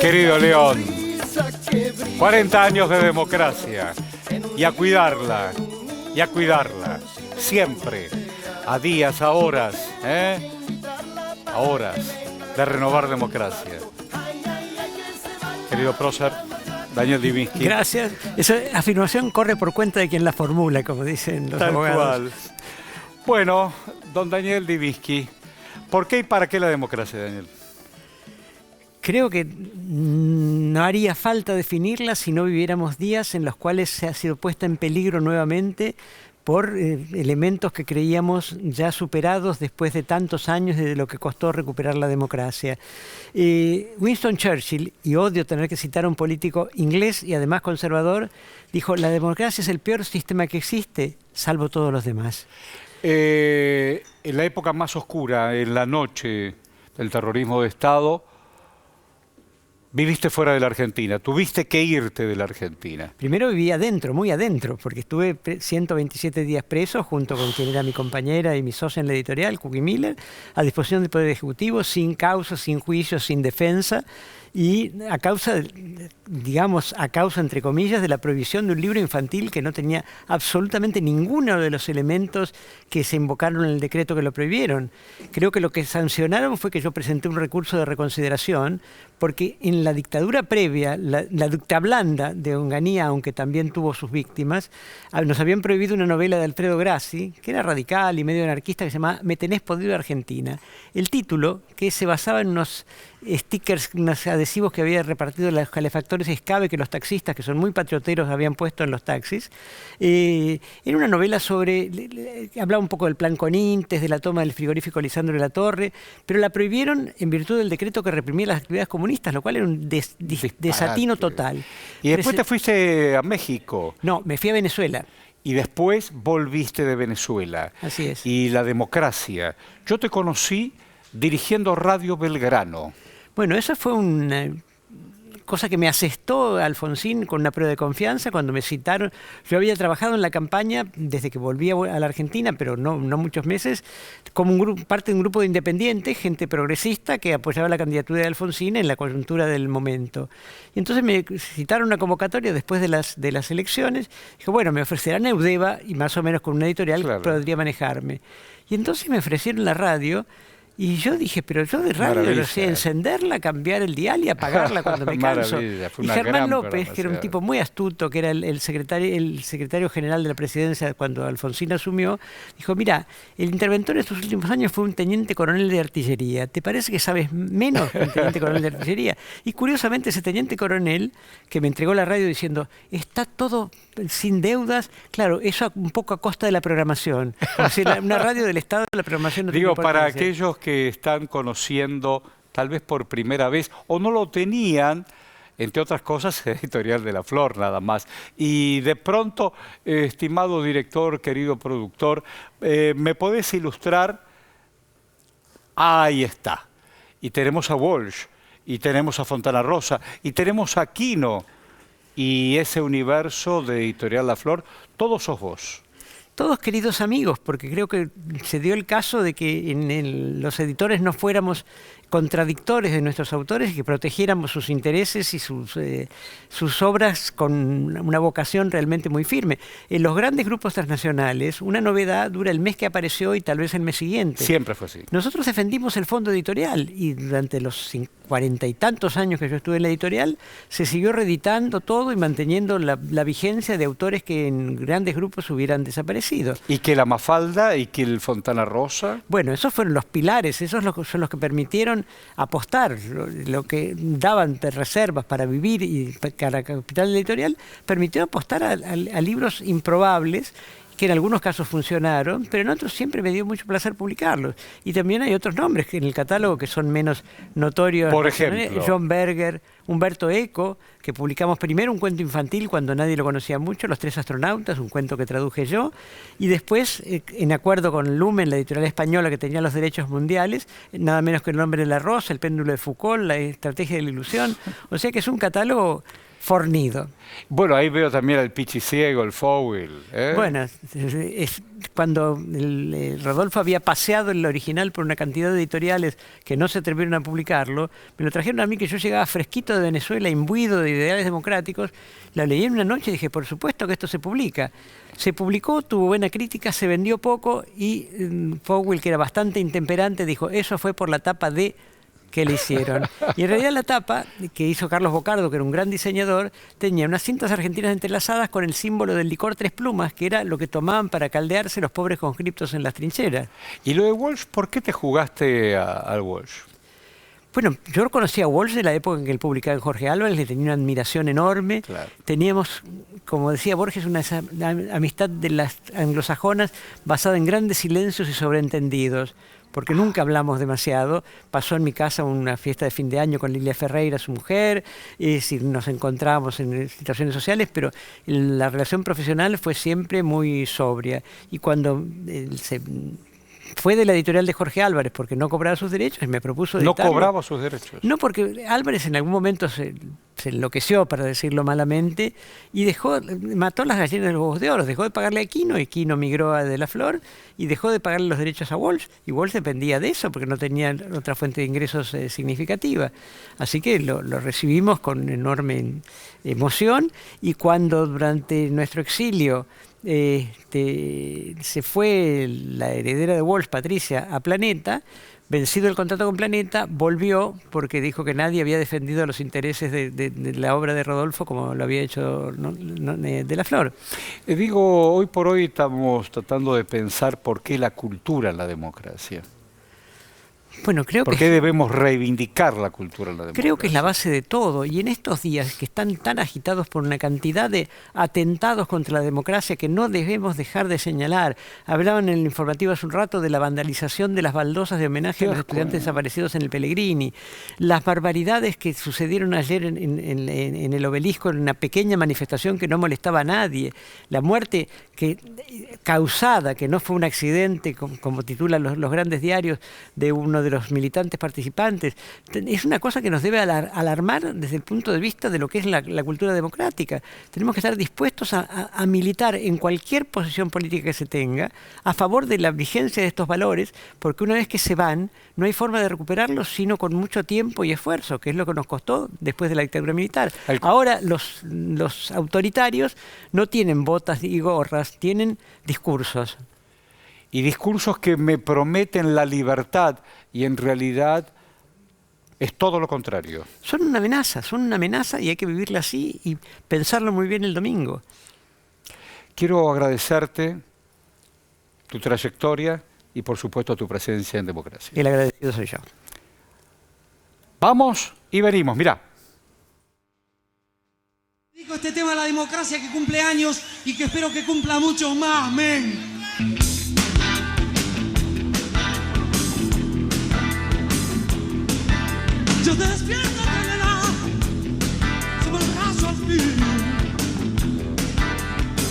querido León, 40 años de democracia y a cuidarla, siempre, a días, a horas, a horas de renovar democracia. Querido prócer, Daniel Divinsky. Gracias. Esa afirmación corre por cuenta de quien la formula, como dicen los abogados. Tal cual. Bueno, don Daniel Divinsky, ¿por qué y para qué la democracia, Daniel? Creo que no haría falta definirla si no viviéramos días en los cuales se ha sido puesta en peligro nuevamente por elementos que creíamos ya superados después de tantos años de lo que costó recuperar la democracia. Winston Churchill, y odio tener que citar a un político inglés y además conservador, dijo: la democracia es el peor sistema que existe, salvo todos los demás. En la época más oscura, en la noche del terrorismo de Estado, viviste fuera de la Argentina, tuviste que irte de la Argentina. Primero viví adentro, muy adentro, porque estuve 127 días preso junto con quien era mi compañera y mi socia en la editorial, Cookie Miller, a disposición del Poder Ejecutivo, sin causa, sin juicio, sin defensa, y a causa, digamos, a causa entre comillas, de la prohibición de un libro infantil que no tenía absolutamente ninguno de los elementos que se invocaron en el decreto que lo prohibieron. Creo que lo que sancionaron fue que yo presenté un recurso de reconsideración, porque en la dictadura previa, la dicta blanda de Onganía, aunque también tuvo sus víctimas, nos habían prohibido una novela de Alfredo Grassi, que era radical y medio anarquista, que se llamaba Me tenés podrido Argentina. El título, que se basaba en unos stickers, unos adhesivos que había repartido los calefactores Escabe, que los taxistas, que son muy patrioteros, habían puesto en los taxis. Era una novela sobre, hablaba un poco del plan Conintes, de la toma del frigorífico Lisandro de la Torre, pero la prohibieron en virtud del decreto que reprimía las actividades comunistas, lo cual era un desatino total. Y después te fuiste a México. No, me fui a Venezuela. Y después volviste de Venezuela. Así es. Y la democracia. Yo te conocí dirigiendo Radio Belgrano. Bueno, esa fue una cosa que me asestó Alfonsín con una prueba de confianza cuando me citaron. Yo había trabajado en la campaña desde que volví a la Argentina, pero no muchos meses, como parte de un grupo de independientes, gente progresista que apoyaba la candidatura de Alfonsín en la coyuntura del momento. Y entonces me citaron una convocatoria después de las elecciones. Dije, bueno, me ofrecerán Eudeva y más o menos con una editorial podría manejarme. Y entonces me ofrecieron la radio. Y yo dije, pero yo de radio lo sé, encenderla, cambiar el dial y apagarla cuando me canso. Y Germán López, que era un tipo muy astuto, que era el secretario general de la presidencia cuando Alfonsín asumió, dijo, mira, el interventor de estos últimos años fue un teniente coronel de artillería. ¿Te parece que sabes menos que un teniente coronel de artillería? Y curiosamente ese teniente coronel, que me entregó la radio diciendo, está todo sin deudas, claro, eso un poco a costa de la programación. O sea, una radio del Estado, la programación no tiene para aquellos que están conociendo tal vez por primera vez o no lo tenían, entre otras cosas, Editorial de la Flor nada más. Y de pronto, estimado director, querido productor, ¿me podés ilustrar? Ahí está. Y tenemos a Walsh, y tenemos a Fontana Rosa, y tenemos a Quino. Y ese universo de Editorial La Flor, todos sos vos. Todos queridos amigos, porque creo que se dio el caso de que los editores no fuéramos contradictores de nuestros autores y que protegiéramos sus intereses y sus obras con una vocación realmente muy firme. En los grandes grupos transnacionales, una novedad dura el mes que apareció y tal vez el mes siguiente. Siempre fue así. Nosotros defendimos el fondo editorial y durante los 40 y tantos años que yo estuve en la editorial, se siguió reeditando todo y manteniendo la vigencia de autores que en grandes grupos hubieran desaparecido. ¿Y que la Mafalda y que el Fontana Rosa? Bueno, esos fueron los pilares, esos son los que permitieron apostar, lo que daban de reservas para vivir y para capital editorial, permitió apostar a libros improbables que en algunos casos funcionaron, pero en otros siempre me dio mucho placer publicarlos. Y también hay otros nombres que en el catálogo que son menos notorios. Por ejemplo, John Berger, Humberto Eco, que publicamos primero un cuento infantil cuando nadie lo conocía mucho, Los tres astronautas, un cuento que traduje yo, y después, en acuerdo con Lumen, la editorial española que tenía los derechos mundiales, nada menos que El nombre de la rosa, El péndulo de Foucault, La estrategia de la ilusión. O sea que es un catálogo fornido. Bueno, ahí veo también al Pichiciego, el Fowell. Bueno, cuando Rodolfo había paseado el original por una cantidad de editoriales que no se atrevieron a publicarlo, me lo trajeron a mí, que yo llegaba fresquito de Venezuela, imbuido de ideales democráticos, lo leí en una noche y dije, por supuesto que esto se publica. Se publicó, tuvo buena crítica, se vendió poco y Fowell, que era bastante intemperante, dijo, eso fue por la tapa de... que le hicieron. Y en realidad la tapa que hizo Carlos Bocardo, que era un gran diseñador, tenía unas cintas argentinas entrelazadas con el símbolo del licor Tres Plumas, que era lo que tomaban para caldearse los pobres conscriptos en las trincheras. Y lo de Walsh, ¿por qué te jugaste al Walsh? Bueno, yo conocí a Walsh de la época en que él publicaba en Jorge Álvarez, le tenía una admiración enorme. Claro. Teníamos, como decía Borges, una amistad de las anglosajonas basada en grandes silencios y sobreentendidos, porque nunca hablamos demasiado. Pasó en mi casa una fiesta de fin de año con Lilia Ferreira, su mujer, y nos encontramos en situaciones sociales, pero la relación profesional fue siempre muy sobria. Y cuando se fue de la editorial de Jorge Álvarez porque no cobraba sus derechos y me propuso editarlo. ¿No cobraba sus derechos? No, porque Álvarez en algún momento se enloqueció, para decirlo malamente, y mató las gallinas de los huevos de oro. Dejó de pagarle a Quino, y Quino migró a De la Flor, y dejó de pagarle los derechos a Walsh, y Walsh dependía de eso porque no tenía otra fuente de ingresos significativa. Así que lo recibimos con enorme emoción, y cuando durante nuestro exilio se fue la heredera de Walsh, Patricia, a Planeta, vencido el contrato con Planeta, volvió porque dijo que nadie había defendido los intereses de la obra de Rodolfo como lo había hecho De la Flor. Digo, hoy por hoy estamos tratando de pensar por qué la cultura en la democracia. Bueno, ¿Por qué debemos reivindicar la cultura en la democracia? Creo que es la base de todo, y en estos días que están tan agitados por una cantidad de atentados contra la democracia que no debemos dejar de señalar. Hablaban en el informativo hace un rato de la vandalización de las baldosas de homenaje a los estudiantes desaparecidos en el Pellegrini, las barbaridades que sucedieron ayer en el Obelisco, en una pequeña manifestación que no molestaba a nadie, la muerte causada, que no fue un accidente, como titulan los grandes diarios, de uno de los militantes participantes. Es una cosa que nos debe alarmar desde el punto de vista de lo que es la cultura democrática. Tenemos que estar dispuestos a militar en cualquier posición política que se tenga a favor de la vigencia de estos valores, porque una vez que se van, no hay forma de recuperarlos sino con mucho tiempo y esfuerzo, que es lo que nos costó después de la dictadura militar. Ahora los autoritarios no tienen botas y gorras, tienen discursos. Y discursos que me prometen la libertad y en realidad es todo lo contrario. Son una amenaza y hay que vivirla así y pensarlo muy bien el domingo. Quiero agradecerte tu trayectoria y por supuesto tu presencia en Democracia. El agradecido soy yo. Vamos y venimos, mirá. Digo este tema de la democracia que cumple años y que espero que cumpla muchos más, men. Yo despierto de la sobre el brazo al fin.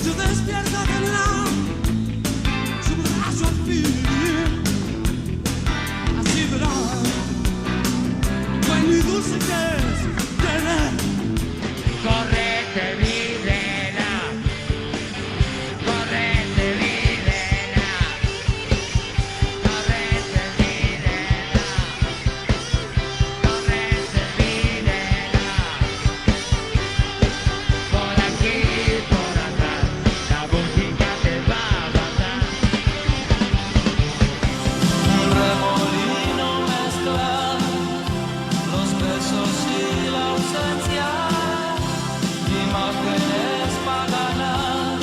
Yo despierto de la sobre el brazo al fin. Así verás, buen y dulce que es tener. Correte, videla. Correte, videla. Correte, videla. Correte, videla. Por aquí, por acá, la música te va a matar. Un remolino mezcla los besos y la ausencia, imágenes paganas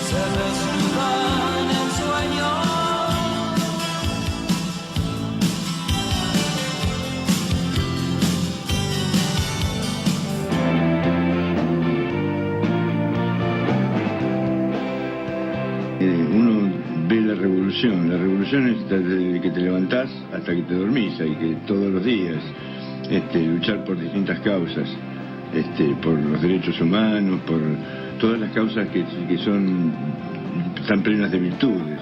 se desnudan en sueños. Uno ve la revolución es desde que te levantás hasta que te dormís, hay que todos los días luchar por distintas causas, por los derechos humanos, por todas las causas que están plenas de virtudes.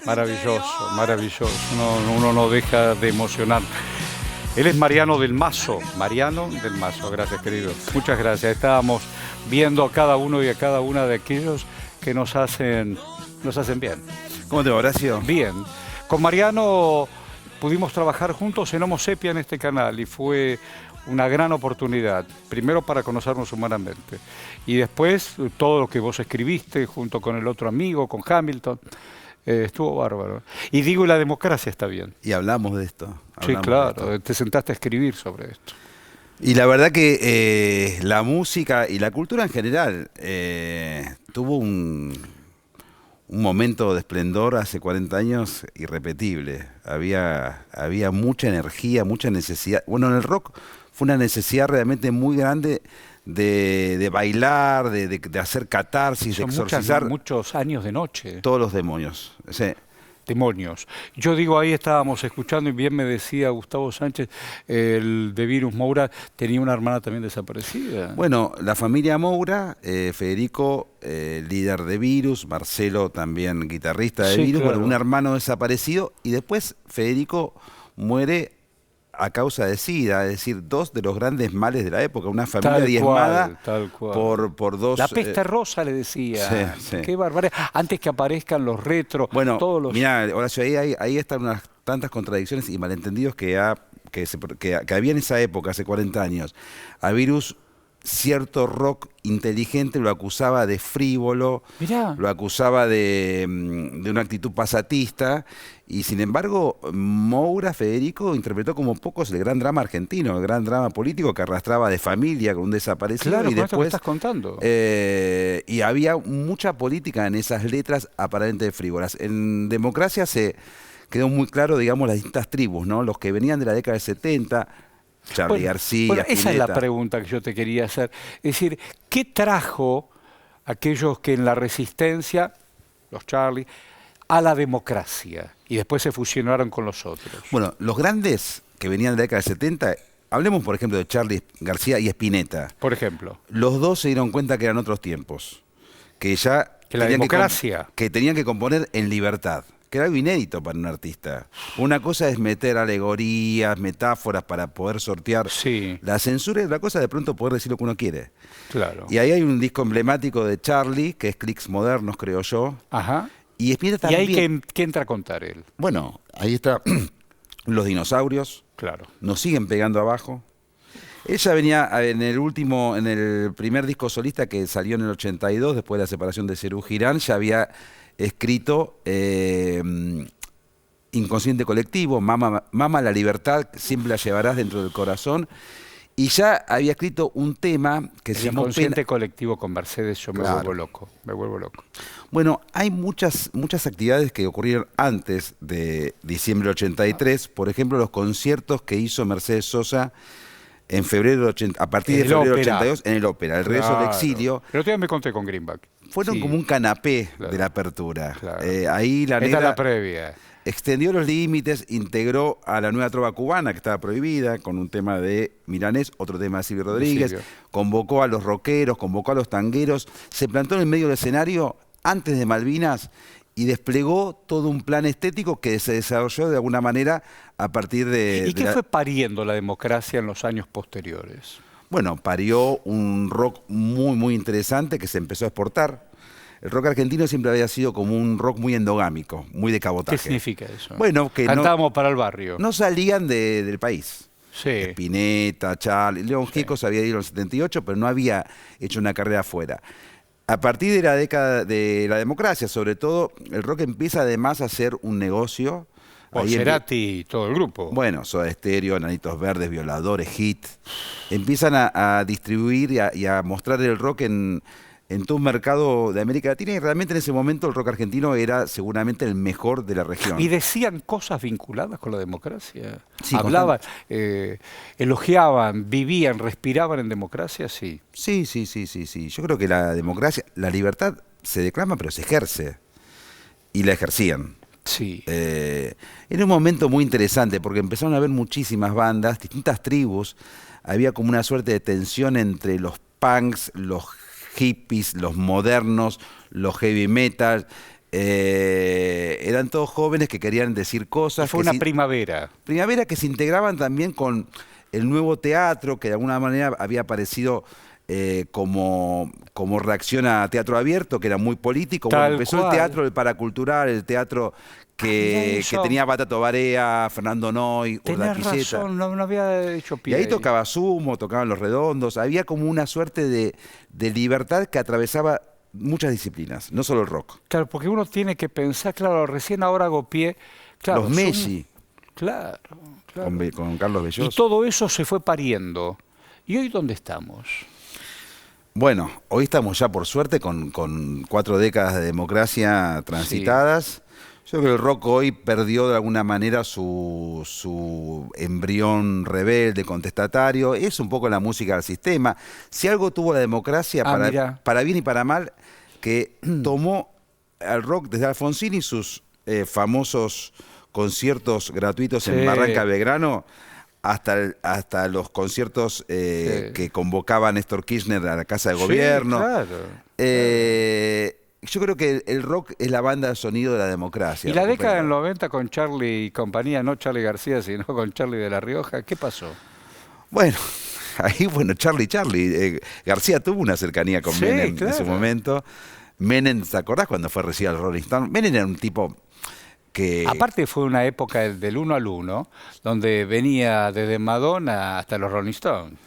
Maravilloso, maravilloso. Uno no deja de emocionar. Él es Mariano del Mazo. Mariano del Mazo, gracias querido. Muchas gracias. Estábamos viendo a cada uno y a cada una de aquellos que nos hacen bien. ¿Cómo te va, Horacio? Bien. Con Mariano pudimos trabajar juntos en Homo Sepia en este canal y fue una gran oportunidad. Primero para conocernos humanamente y después todo lo que vos escribiste junto con el otro amigo, con Hamilton. Estuvo bárbaro. Y digo, la democracia está bien. Y hablamos de esto. Sí, hablamos de claro. esto. Te sentaste a escribir sobre esto. Y la verdad que la música y la cultura en general tuvo un momento de esplendor hace 40 años irrepetible. Había mucha energía, mucha necesidad. Bueno, en el rock fue una necesidad realmente muy grande de bailar, de hacer catarsis, de Son exorcizar muchos años de noche. todos los demonios. Sí. Demonios. Yo digo, ahí estábamos escuchando y bien me decía Gustavo Sánchez, el de Virus Moura tenía una hermana también desaparecida. Bueno, la familia Moura, Federico, líder de Virus, Marcelo también guitarrista de Sí, Virus, claro. bueno, un hermano desaparecido y después Federico muere a causa de SIDA, es decir, dos de los grandes males de la época, una familia diezmada tal cual. por dos... La peste rosa le decía. sí, sí. Qué barbaridad. Antes que aparezcan los retros, Bueno, todos los... mirá, Horacio, ahí están unas tantas contradicciones y malentendidos que había en esa época, hace 40 años. A Virus, cierto rock inteligente lo acusaba de frívolo, Mirá. lo acusaba de una actitud pasatista, y sin embargo, Moura, Federico, interpretó como pocos el gran drama argentino, el gran drama político que arrastraba de familia con un desaparecido. Claro, y con esto que después estás contando. y había mucha política en esas letras aparentemente frívolas. En Democracia se quedó muy claro, digamos, las distintas tribus, ¿no? Los que venían de la década del 70, Charly Bueno, García, bueno, esa es la Spinetta. pregunta que yo te quería hacer. Es decir, ¿qué trajo aquellos que en la resistencia, los Charlie, a la democracia y después se fusionaron con los otros? Bueno, los grandes que venían de la década del 70, hablemos por ejemplo de Charly García y Spinetta. Por ejemplo, Los dos se dieron cuenta que eran otros tiempos, que ya Que la tenían democracia. que tenían que componer en libertad, que era algo inédito para un artista. Una cosa es meter alegorías, metáforas para poder sortear Sí. la censura y otra cosa de pronto poder decir lo que uno quiere. claro. Y ahí hay un disco emblemático de Charly, que es Clicks Modernos, creo yo. Ajá. Y Spinetta Y ahí también. ¿qué entra a contar él? Bueno, ahí está los dinosaurios, Claro. nos siguen pegando abajo. Ella venía en el primer disco solista que salió en el 82, después de la separación de Serú Girán, ya había escrito Inconsciente Colectivo, Mama la libertad, siempre la llevarás dentro del corazón. Y ya había escrito un tema que se El llamó inconsciente Pena. colectivo con Mercedes, yo me Claro. vuelvo loco. Me vuelvo loco. Bueno, hay muchas actividades que ocurrieron antes de diciembre del 83. Por ejemplo, los conciertos que hizo Mercedes Sosa en febrero del 80, a partir En de el febrero del ópera. 82, en el ópera, el regreso del Claro. exilio. El otro día me conté con Greenback. Fueron Sí, como un canapé claro. de la apertura. Claro. Ahí la Esta es negra la previa. extendió los límites, integró a la nueva trova cubana que estaba prohibida, con un tema de Milanés, otro tema de Silvio Rodríguez, Silvio. convocó a los rockeros, convocó a los tangueros, se plantó en el medio del escenario antes de Malvinas y desplegó todo un plan estético que se desarrolló de alguna manera a partir de... ¿Y de qué la- fue pariendo la democracia en los años posteriores? Bueno, parió un rock muy interesante que se empezó a exportar. El rock argentino siempre había sido como un rock muy endogámico, muy de cabotaje. ¿Qué significa eso? Bueno, que Cantábamos para el barrio. no salían del país. Sí. Spinetta, Charly, León Gieco se había ido en el 78, pero no había hecho una carrera afuera. A partir de la década de la democracia, sobre todo, el rock empieza además a ser un negocio. O Ahí Cerati y todo el grupo. bueno, Soda Stereo, Enanitos Verdes, Violadores, Hit. Empiezan a distribuir y a mostrar el rock en todo un mercado de América Latina y realmente en ese momento el rock argentino era seguramente el mejor de la región. Y decían cosas vinculadas con la democracia. Sí, Hablaban, elogiaban, vivían, respiraban en democracia, sí. Sí. Yo creo que la democracia, la libertad se declama pero se ejerce. Y la ejercían. Sí. Era un momento muy interesante porque empezaron a haber muchísimas bandas, distintas tribus. Había como una suerte de tensión entre los punks, los hippies, los modernos, los heavy metal. Eran todos jóvenes que querían decir cosas. Fue que una primavera. primavera que se integraban también con el nuevo teatro, que de alguna manera había aparecido como reacción a teatro abierto, que era muy político. Bueno, Tal empezó el cual. teatro, el paracultural, el teatro Mira que eso. tenía Batato Barea, Fernando Noy, Urda Tenés Piceta. razón, no había hecho Y pie. ahí tocaba Sumo, tocaban Los Redondos, había como una suerte de libertad que atravesaba muchas disciplinas, no solo el rock. Claro, porque uno tiene que pensar, claro, recién ahora hago pie. Claro, Los Messi, Claro, claro. con Carlos Y Belloso. todo eso se fue pariendo. ¿Y hoy dónde estamos? Bueno, hoy estamos ya por suerte con 4 décadas de democracia transitadas. Yo creo que el rock hoy perdió de alguna manera su embrión rebelde, contestatario. Es un poco la música del sistema. Si algo tuvo la democracia, Mirá. para bien y para mal, que tomó al rock desde Alfonsín y sus famosos conciertos gratuitos Sí. en Barranca Belgrano, hasta los conciertos que convocaba Néstor Kirchner a la Casa de Sí, Gobierno. claro. Yo creo que el rock es la banda de sonido de la democracia. Y la década recuperada. del 90 con Charlie y compañía, no Charlie García, sino con Charlie de La Rioja, ¿qué pasó? Bueno, ahí, Charlie. García tuvo una cercanía con Sí, Menem en claro. su momento. Menem, ¿te acordás cuando fue recién al Rolling Stone? Menem era un tipo que... Aparte fue una época del 1 al 1, donde venía desde Madonna hasta los Rolling Stones.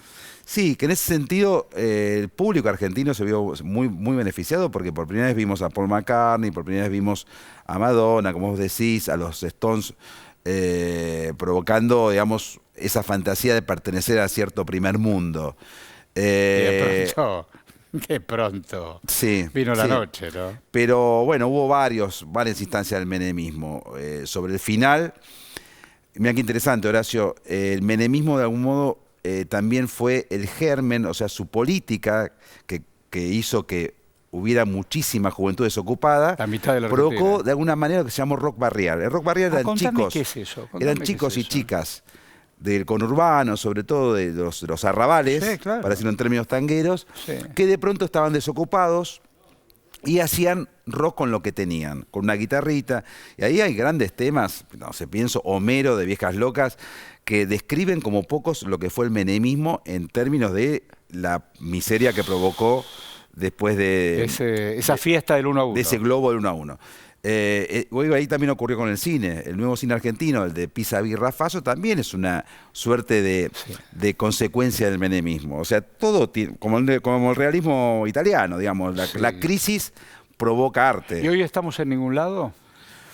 Sí, que en ese sentido el público argentino se vio muy, muy beneficiado porque por primera vez vimos a Paul McCartney, por primera vez vimos a Madonna, como vos decís, a los Stones, provocando, digamos, esa fantasía de pertenecer a cierto primer mundo. De pronto Sí, vino la sí. noche, ¿no? Pero bueno, hubo varias instancias del menemismo. Sobre el final, mira qué interesante, Horacio, el menemismo de algún modo también fue el germen, o sea, su política que hizo que hubiera muchísima juventud desocupada, La mitad de la provocó Argentina. de alguna manera lo que se llamó rock barrial. El rock barrial eran contame chicos, qué es eso, contame eran qué chicos es y eso. chicas del conurbano, sobre todo de los arrabales, Sí, claro. para decirlo en términos tangueros, Sí. que de pronto estaban desocupados y hacían rock con lo que tenían, con una guitarrita. Y ahí hay grandes temas, no sé, pienso Homero de Viejas Locas, que describen como pocos lo que fue el menemismo en términos de la miseria que provocó después de Esa fiesta del 1 a 1. ese globo del 1 a 1. Ahí también ocurrió con el cine. El nuevo cine argentino, el de Pisa Birra Faso, también es una suerte de consecuencia del menemismo. O sea, todo como el realismo italiano, digamos. La crisis provoca arte. ¿Y hoy estamos en ningún lado?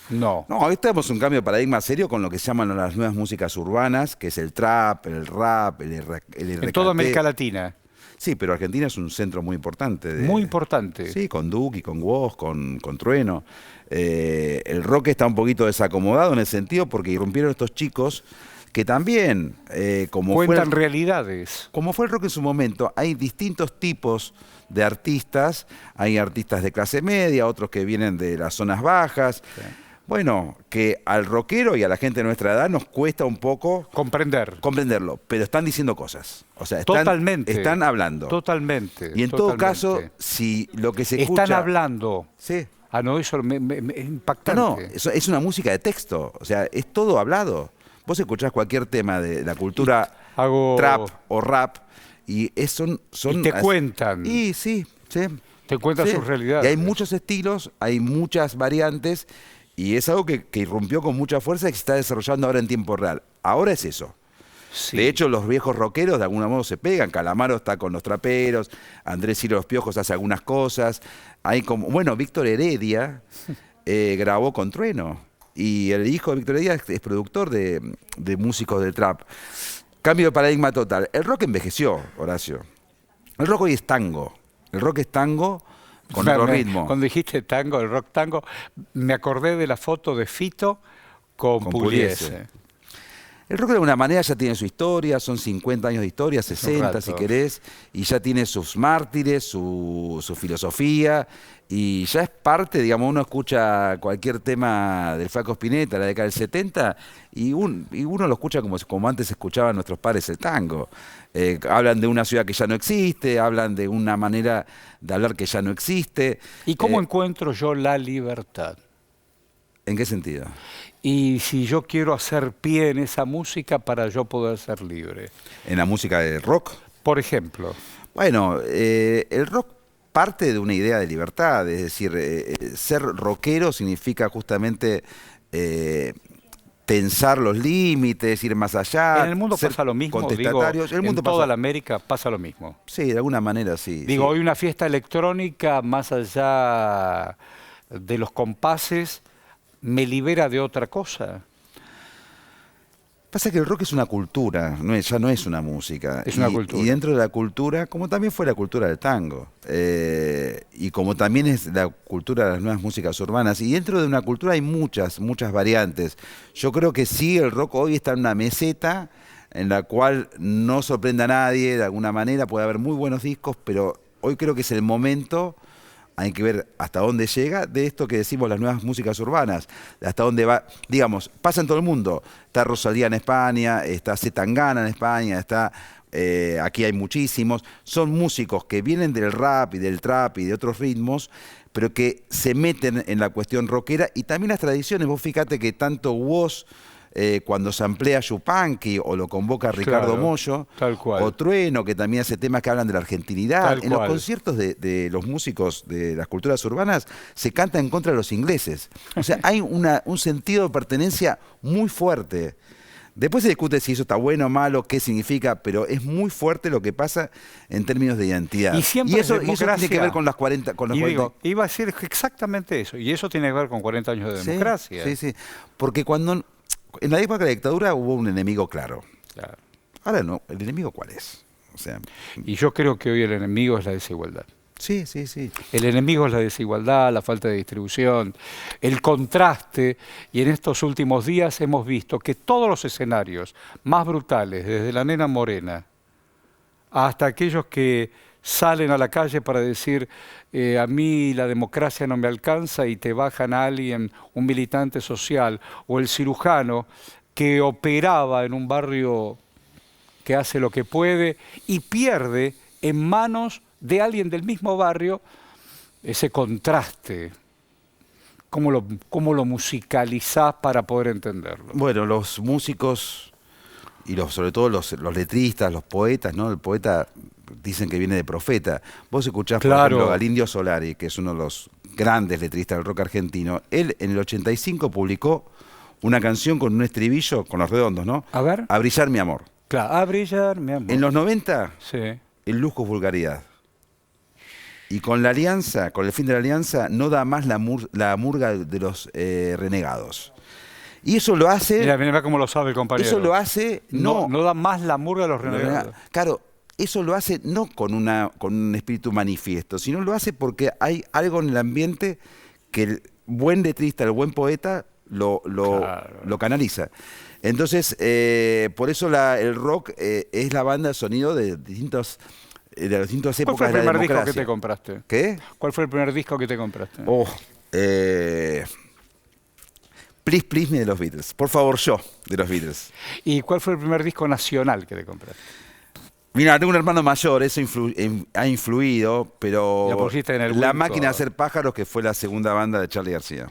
No. No, hoy tenemos un cambio de paradigma serio con lo que se llaman las nuevas músicas urbanas, que es el trap, el rap, el En toda América Latina. Sí, pero Argentina es un centro muy importante. Muy importante. Sí, con Duki, con Woz, con Trueno. El rock está un poquito desacomodado en ese sentido porque irrumpieron estos chicos que también, Cuentan realidades. como fue el rock en su momento, hay distintos tipos de artistas. Hay artistas de clase media, otros que vienen de las zonas bajas. Sí. Bueno, que al rockero y a la gente de nuestra edad nos cuesta un poco comprenderlo, pero están diciendo cosas. O sea, están hablando. Totalmente. Y en todo caso, si lo que se escucha... Están hablando. Sí. Ah, no, eso es impactante. No, es una música de texto. O sea, es todo hablado. Vos escuchás cualquier tema de la cultura trap o rap y son y te cuentan. Y sí. Te cuentan sus realidades. Y hay muchos estilos, hay muchas variantes y es algo que irrumpió con mucha fuerza y que se está desarrollando ahora en tiempo real. Ahora es eso. Sí. De hecho, los viejos rockeros de algún modo se pegan. Calamaro está con los traperos, Andrés Ciro Los Piojos hace algunas cosas. Hay Víctor Heredia grabó con Trueno. Y el hijo de Víctor Heredia es productor de músicos de trap. Cambio de paradigma total. El rock envejeció, Horacio. El rock hoy es tango. El rock es tango con otro ritmo. Cuando dijiste tango, el rock tango, me acordé de la foto de Fito con Pugliese. El rock de alguna manera ya tiene su historia, son 50 años de historia, 60 rato. si querés, y ya tiene sus mártires, su filosofía, y ya es parte, digamos, uno escucha cualquier tema del Flaco Spinetta, la década del 70, y uno lo escucha como antes escuchaban nuestros padres el tango. Hablan de una ciudad que ya no existe, hablan de una manera de hablar que ya no existe. ¿Y cómo encuentro yo la libertad? ¿En qué sentido? Y si yo quiero hacer pie en esa música para yo poder ser libre. ¿En la música de rock? Por ejemplo, Bueno, el rock parte de una idea de libertad, es decir, ser rockero significa justamente tensar los límites, ir más allá. en el mundo ser pasa lo mismo, digo, contestatarios. El mundo en toda pasa- la América pasa lo mismo. Sí, de alguna manera sí. Digo, sí. hoy una fiesta electrónica, más allá de los compases, me libera de otra cosa. Pasa que el rock es una cultura, ya no es una música. Es una cultura. Y dentro de la cultura, como también fue la cultura del tango, y como también es la cultura de las nuevas músicas urbanas, y dentro de una cultura hay muchas variantes. Yo creo que sí, el rock hoy está en una meseta en la cual no sorprende a nadie, de alguna manera puede haber muy buenos discos, pero hoy creo que es el momento. Hay que ver hasta dónde llega de esto que decimos las nuevas músicas urbanas, hasta dónde va, digamos, pasa en todo el mundo. Está Rosalía en España, está Zetangana en España, aquí hay muchísimos. Son músicos que vienen del rap y del trap y de otros ritmos, pero que se meten en la cuestión rockera y también las tradiciones. Vos fíjate que tanto Woz, cuando se amplía Yupanqui o lo convoca Ricardo Claro, Mollo, tal cual. o Trueno, que también hace temas que hablan de la argentinidad. Tal En los cual. conciertos de los músicos de las culturas urbanas se canta en contra de los ingleses. O sea, hay un sentido de pertenencia muy fuerte. Después se discute si eso está bueno o malo, qué significa, pero es muy fuerte lo que pasa en términos de identidad. Y siempre eso, es y eso tiene que democracia. ver con las 40... Con los Y 40 digo, iba a decir exactamente eso. Y eso tiene que ver con 40 años de Sí, democracia. Sí, sí. Porque cuando... En la época de la dictadura hubo un enemigo claro. Claro. Ahora no. ¿El enemigo cuál es? O sea, Y yo creo que hoy el enemigo es la desigualdad. sí, sí, sí. El enemigo es la desigualdad, la falta de distribución, el contraste. Y en estos últimos días hemos visto que todos los escenarios más brutales, desde la nena morena hasta aquellos que salen a la calle para decir a mí la democracia no me alcanza y te bajan a alguien, un militante social o el cirujano que operaba en un barrio que hace lo que puede y pierde en manos de alguien del mismo barrio ese contraste. ¿Cómo lo musicalizás para poder entenderlo? Bueno, los músicos y sobre todo los letristas, los poetas, ¿no? El poeta dicen que viene de profeta. Vos escuchás, por Claro. ejemplo, al Indio Solari, que es uno de los grandes letristas del rock argentino. Él en el 85 publicó una canción con un estribillo, con los redondos, ¿no? A ver. A brillar mi amor. Claro, a brillar, mi amor. En los 90, Sí. el lujo es vulgaridad. Y con la alianza, con el fin de la alianza, no da más la murga de los renegados. Y eso lo hace... Mira cómo lo sabe el compañero. Eso lo hace no da más la murga a los renegados. Claro, eso lo hace no con un espíritu manifiesto, sino lo hace porque hay algo en el ambiente que el buen letrista, el buen poeta lo canaliza. Entonces, por eso el rock es la banda de sonido de distintas ¿Cuál épocas fue el de la primer disco democracia. que te compraste? ¿Qué? ¿Cuál fue el primer disco que te compraste? Please Please Me de los Beatles. Por favor, yo de los Beatles. ¿Y cuál fue el primer disco nacional que te compraste? Mira, tengo un hermano mayor, eso ha influido, pero La pusiste en el La Wilco. Máquina de Hacer Pájaros, que fue la segunda banda de Charly García.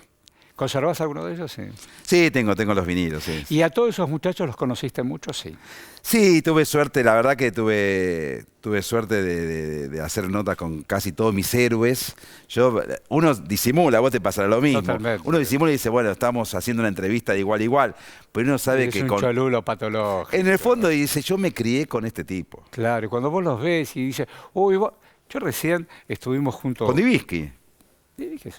¿Conservás alguno de ellos? Sí. Sí, tengo los vinilos, sí. ¿Y a todos esos muchachos los conociste mucho? Sí. Sí, tuve suerte, la verdad que tuve suerte de hacer notas con casi todos mis héroes. Uno disimula, vos te pasará lo mismo. Totalmente. Uno disimula y dice, bueno, estamos haciendo una entrevista de igual a igual, pero uno sabe Es que un cholulo patológico. en el fondo dice, yo me crié con este tipo. Claro, y cuando vos los ves y dices, uy, yo recién estuvimos juntos. Con Divisky. Y dije,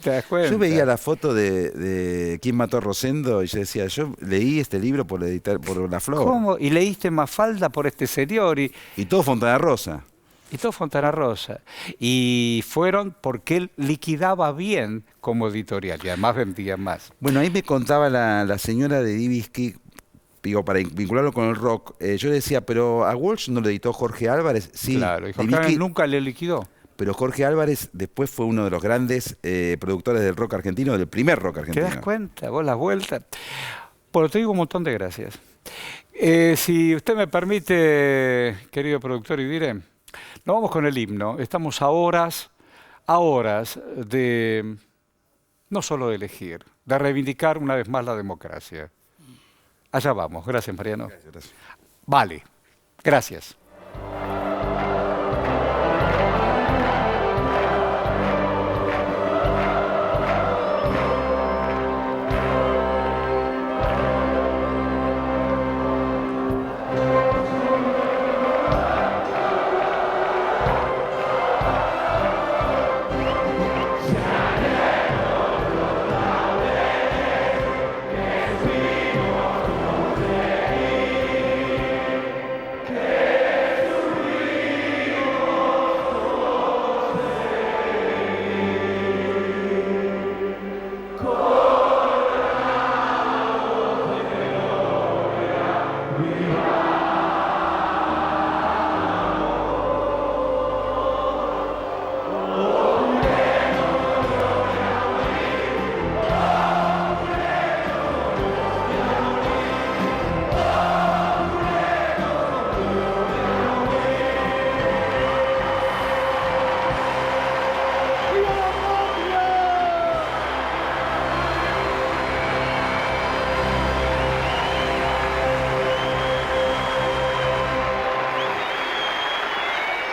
¿te das cuenta? Yo veía la foto de quién mató a Rosendo y yo decía, yo leí este libro por La Flor. ¿Cómo? Y leíste Mafalda por este señor y todo Fontana Rosa. todo Fontana Rosa. Y fueron porque él liquidaba bien como editorial y además vendía más. Bueno, ahí me contaba la señora de Divisky digo, para vincularlo con el rock, yo le decía, pero a Walsh no lo editó Jorge Álvarez. Sí, Claro, y de Jorge Vicky, nunca le liquidó. pero Jorge Álvarez después fue uno de los grandes productores del rock argentino, del primer rock ¿Te argentino. das cuenta? Vos las vueltas. Bueno, te digo un montón de gracias. Si usted me permite, querido productor Idire, nos vamos con el himno. Estamos a horas de no solo de elegir, de reivindicar una vez más la democracia. Allá vamos. Gracias, Mariano. Gracias. Vale. Gracias.